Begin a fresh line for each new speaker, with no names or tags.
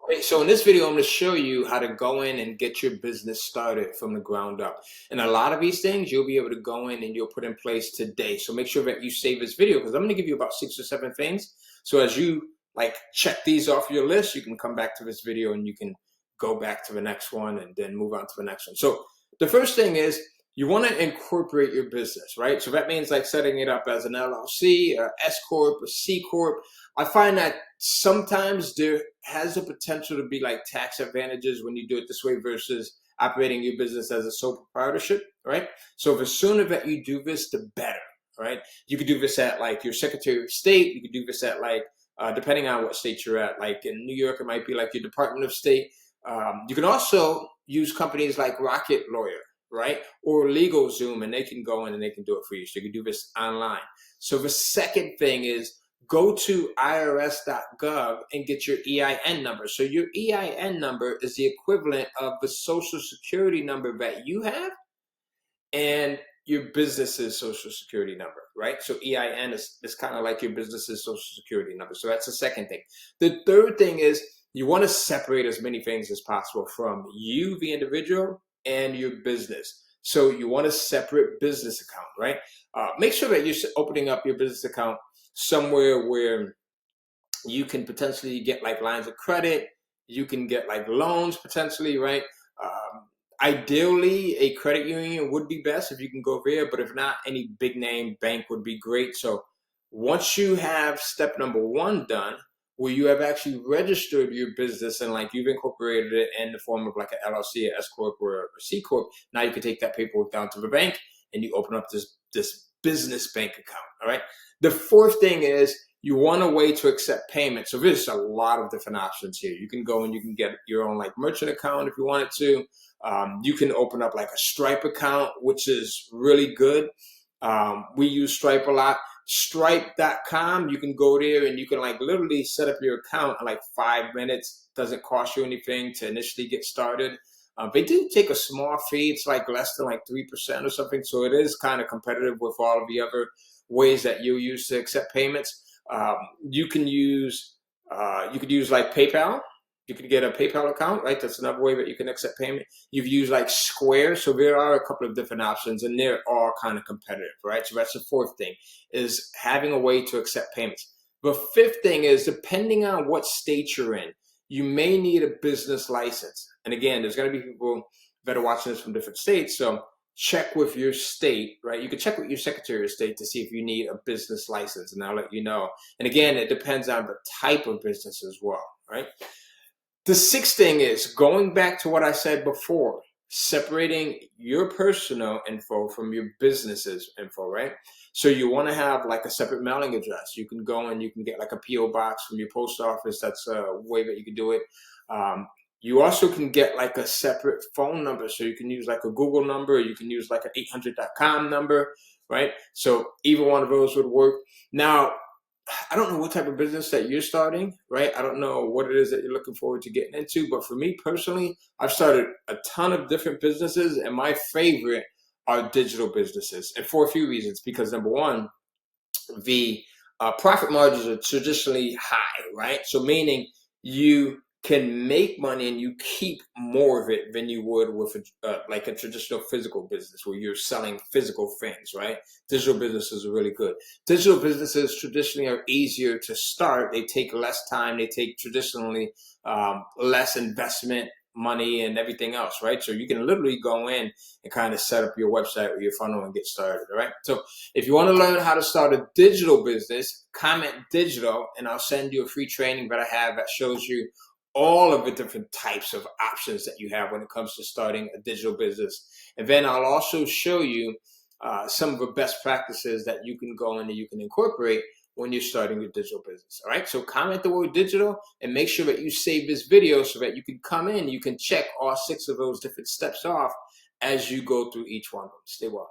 Okay, so in this video, I'm going to show you how to go in and get your business started from the ground up. And a lot of these things you'll be able to go in and you'll put in place today. So make sure that you save this video because I'm going to give you about 6 or 7 things. So as you check these off your list, you can come back to this video and you can go back to the next one and then move on to the next one. So the first thing is you want to incorporate your business, right? So that means like setting it up as an LLC, a S Corp, a C Corp. I find that sometimes there has a potential to be like tax advantages when you do it this way versus operating your business as a sole proprietorship, right? So the sooner that you do this, the better, right? You could do this at like your Secretary of State. You could do this at depending on what state you're at, like in New York, it might be like your Department of State. You can also use companies like Rocket Lawyer, right? Or LegalZoom, and they can go in and they can do it for you. So you can do this online. So the second thing is go to irs.gov and get your EIN number. So your EIN number is the equivalent of the social security number that you have and your business's social security number, right? So EIN is kind of like your business's social security number. So that's the second thing. The third thing is you want to separate as many things as possible from you, the individual, and your business. So you want a separate business account, right? Make sure that you're opening up your business account somewhere where you can potentially get like lines of credit, you can get like loans potentially, right? Ideally, a credit union would be best if you can go there, but if not, any big name bank would be great. So once you have step number one done, where you have actually registered your business and like you've incorporated it in the form of like an LLC, a S Corp, or a C Corp, now you can take that paperwork down to the bank and you open up this business bank account, all right? The fourth thing is you want a way to accept payments. So there's a lot of different options here. You can go and you can get your own like merchant account if you wanted to. You can open up like a Stripe account, which is really good. We use Stripe a lot. Stripe.com, you can go there and you can like literally set up your account in like 5 minutes. Doesn't cost you anything to initially get started. They do take a small fee. It's like less than like 3% or something. So it is kind of competitive with all of the other ways that you use to accept payments. You can use like PayPal. You can get a PayPal account, right? That's another way that you can accept payment. You've used like Square. So there are a couple of different options and they're all kind of competitive, right? So that's the fourth thing, is having a way to accept payments. The fifth thing is depending on what state you're in, you may need a business license. And again, there's going to be people that are watching this from different states. So check with your state, right? You can check with your Secretary of State to see if you need a business license, and I'll let you know. And again, it depends on the type of business as well, right? The sixth thing is going back to what I said before, separating your personal info from your business's info, right? So you want to have like a separate mailing address. You can go and you can get like a PO box from your post office. That's a way that you can do it. You also can get like a separate phone number. So you can use like a Google number, you can use like an 800.com number, right? So either one of those would work. Now, I don't know what type of business that you're starting, right? I don't know what it is that you're looking forward to getting into, but for me personally, I've started a ton of different businesses, and my favorite are digital businesses, and for a few reasons. Because number one, the profit margins are traditionally high, right? So meaning you can make money and you keep more of it than you would with like a traditional physical business where you're selling physical things, right? Digital businesses are really good. Digital businesses traditionally are easier to start. They take less time. They take traditionally less investment money and everything else, right? So you can literally go in and kind of set up your website or your funnel and get started, all right? So if you want to learn how to start a digital business, comment digital, and I'll send you a free training that I have that shows you all of the different types of options that you have when it comes to starting a digital business. And then I'll also show you some of the best practices that you can go in and you can incorporate when you're starting your digital business. All right, so comment the word digital and make sure that you save this video so that you can come in, you can check all 6 of those different steps off as you go through each one of them. Stay well.